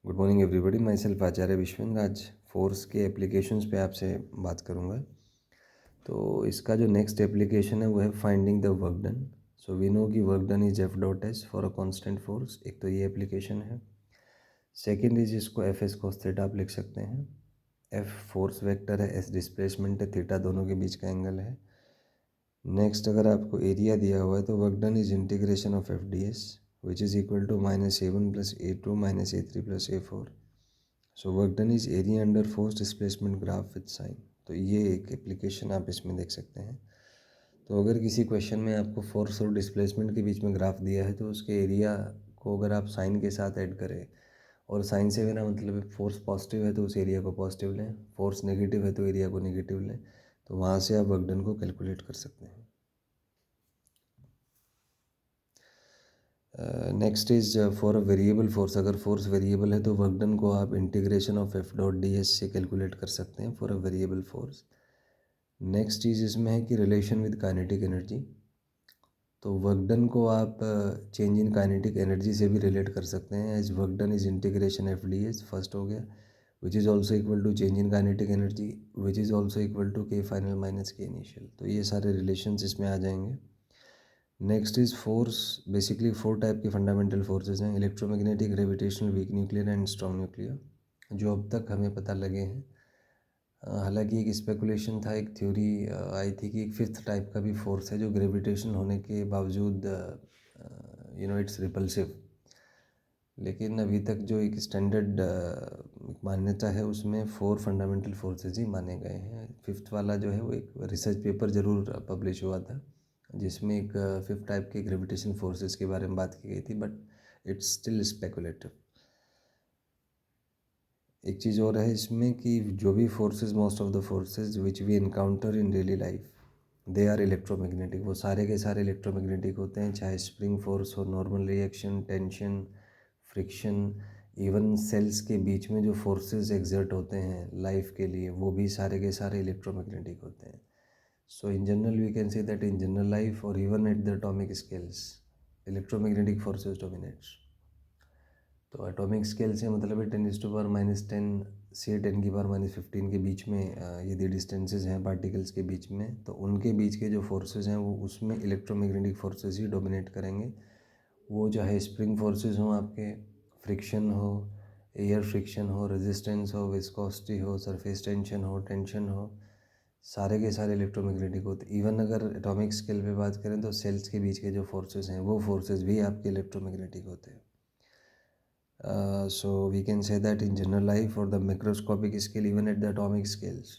Good morning everybody, myself Acharya Vishwendra. आज force के applications पे आपसे बात करूंगा। तो इसका जो नेक्स्ट एप्लीकेशन है वो है finding the work done. So we know कि work done is F dot S for a constant force. एक तो ये एप्लीकेशन है। सेकंड इज इसको एफ एस कोस थीटा आप लिख सकते हैं। एफ फोर्स वेक्टर है, एस डिस्प्लेसमेंट है, थीटा दोनों के बीच का एंगल है। नेक्स्ट अगर आपको एरिया दिया हुआ है तो work done is integration of F D S which is equal to -A1 + A2 - A3 + A4। So work done is area under force displacement graph with sign. तो ये एक एप्लीकेशन आप इसमें देख सकते हैं। तो अगर किसी क्वेश्चन में आपको फोर्स और डिस्प्लेसमेंट के बीच में ग्राफ दिया है तो उसके एरिया को अगर आप साइन के साथ ऐड करें, और साइन से मेरा मतलब फोर्स पॉजिटिव है तो उस एरिया को पॉजिटिव लें, फोर्स नेगेटिव है तो एरिया को नेगेटिव लें, तो वहाँ से आप वर्क डन को कैलकुलेट कर सकते हैं। Next is for a variable force. अगर फोर्स वेरिएबल है तो वर्क डन को आप integration of F dot d S से कैलकुलेट कर सकते हैं for a variable force. Next चीज़ इसमें है कि रिलेशन विद काइनेटिक एनर्जी। तो वर्क डन को आप चेंज इन काइनेटिक एनर्जी से भी रिलेट कर सकते हैं, as work done is integration F D S first हो गया, which is also equal to change in kinetic energy which is also equal to K final minus K initial. तो ये सारे रिलेशंस इसमें आ जाएंगे। Next is force. Basically 4 type के fundamental forces हैं: electromagnetic, gravitational, weak nuclear and strong nuclear, जो अब तक हमें पता लगे हैं। हालांकि एक स्पेकुलेशन था, एक थ्योरी आई थी कि एक 5th टाइप का भी फोर्स है जो ग्रेविटेशन होने के बावजूद इट्स रिपल्सिव। लेकिन अभी तक जो एक स्टैंडर्ड मान्यता है उसमें 4 फंडामेंटल फोर्सेज ही माने गए हैं। 5th वाला जो है वो एक रिसर्च पेपर ज़रूर पब्लिश हुआ था जिसमें एक 5th टाइप के ग्रेविटेशन फोर्सेस के बारे में बात की गई थी, बट इट्स स्टिल स्पेकुलेटिव। एक चीज़ और है इसमें कि जो भी forces, most of the forces which we encounter in daily life, they are electromagnetic. वो सारे के सारे इलेक्ट्रोमैग्नेटिक होते हैं, चाहे स्प्रिंग फोर्स हो, normal reaction, tension, friction, even cells के बीच में जो फोर्सेस एग्जर्ट होते हैं लाइफ के लिए, वो भी सारे के सारे इलेक्ट्रोमैग्नेटिक होते हैं। So in general we can say that in general life और even at the atomic scales electromagnetic forces dominates. तो एटॉमिक स्केल से मतलब है 10⁻⁻10 से 10⁻⁻15 के बीच में यदि डिस्टेंसेज हैं पार्टिकल्स के बीच में, तो उनके बीच के जो फोर्सेस हैं वो उसमें इलेक्ट्रोमैग्नेटिक फोर्सेस ही डोमिनेट करेंगे। वो चाहे स्प्रिंग फोर्सेस हों, आपके फ्रिक्शन हो, एयर फ्रिक्शन हो, रेजिस्टेंस हो, विस्कोसिटी हो, सरफेस टेंशन हो, टेंशन हो, सारे के सारे इलेक्ट्रोमैग्नेटिक होते हैं। इवन अगर एटॉमिक स्केल पे बात करें तो सेल्स के बीच के जो फोर्सेस हैं वो फोर्सेस भी आपके इलेक्ट्रोमैग्नेटिक होते हैं। So we can say that in general life or the microscopic scale, even at the atomic scales,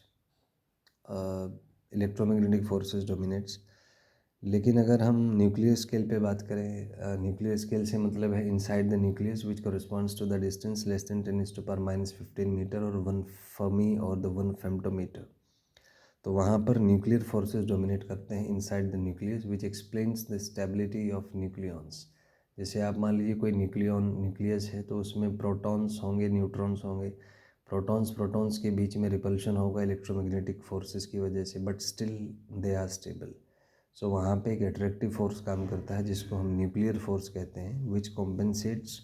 electromagnetic forces dominates. लेकिन अगर हम न्यूक्लियर स्केल पे बात करें, न्यूक्लियर स्केल से मतलब है inside the nucleus which corresponds to the distance less than 10⁻⁻15 metre और 1 फर्मी और द 1 फेम्टोमीटर। तो वहाँ पर न्यूक्लियर फोर्सेस डोमिनेट करते हैं inside the nucleus, which explains the stability of nucleons. जैसे आप मान लीजिए कोई न्यूक्लियस है तो उसमें प्रोटॉन्स होंगे, न्यूट्रॉन्स होंगे। प्रोटॉन्स के बीच में रिपल्शन होगा इलेक्ट्रोमैग्नेटिक फोर्सेस की वजह से, but still they are stable. So वहाँ पे एक अट्रैक्टिव फोर्स काम करता है जिसको हम न्यूक्लियर फोर्स कहते हैं, विच कॉम्पेंसेट्स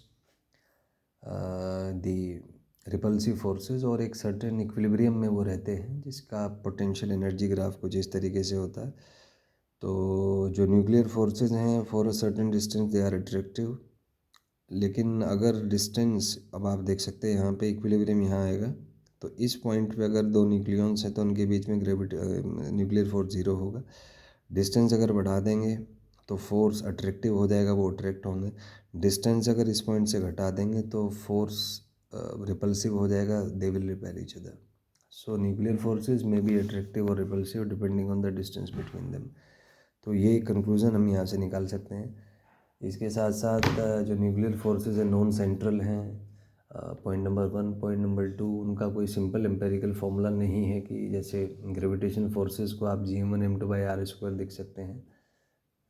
दी रिपल्सिव फोर्सेस, और एक सर्टेन इक्विलिब्रियम में वो रहते हैं जिसका पोटेंशियल एनर्जी ग्राफ कुछ इस तरीके से होता है। तो जो न्यूक्लियर फोर्सेस हैं for a certain distance they are attractive. लेकिन अगर डिस्टेंस, अब आप देख सकते हैं यहाँ पे इक्विलिब्रियम यहाँ आएगा, तो इस पॉइंट पे अगर दो न्यूक्लियॉन्स हैं तो उनके बीच में न्यूक्लियर फोर्स 0 होगा। डिस्टेंस अगर बढ़ा देंगे तो फोर्स अट्रैक्टिव हो जाएगा, वो अट्रैक्ट होंगे। डिस्टेंस अगर इस पॉइंट से घटा देंगे तो फोर्स रिपल्सिव हो जाएगा, they will repel each other. So nuclear forces में बी अट्रैक्टिव और repulsive depending on the distance between them. तो ये कंक्लूज़न हम यहाँ से निकाल सकते हैं। इसके साथ साथ जो न्यूक्लियर फोर्सेज है नॉन सेंट्रल हैं, पॉइंट नंबर 1। पॉइंट नंबर 2, उनका कोई सिंपल एम्पेरिकल फॉर्मूला नहीं है कि जैसे ग्रेविटेशन फोर्सेज को आप G m1m2/r² देख सकते हैं।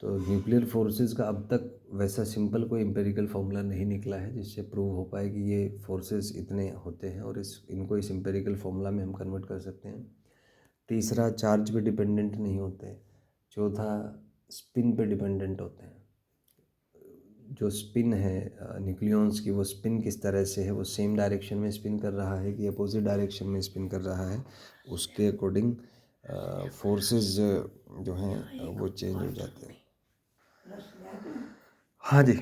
तो न्यूक्लियर फोर्सेस का अब तक वैसा सिंपल कोई एम्पेरिकल फॉर्मूला नहीं निकला है जिससे प्रूव हो पाए कि ये फोर्सेस इतने होते हैं, और इनको इस एम्पेरिकल फॉर्मूला में हम कन्वर्ट कर सकते हैं। तीसरा, चार्ज पे डिपेंडेंट नहीं होते। चौथा, स्पिन पे डिपेंडेंट होते हैं। जो स्पिन है न्यूक्लियॉन्स की, वो स्पिन किस तरह से है, वो सेम डायरेक्शन में स्पिन कर रहा है कि अपोजिट डायरेक्शन में स्पिन कर रहा है, उसके अकॉर्डिंग फोर्सेस जो हैं वो चेंज हो जाते हैं। हाँ जी।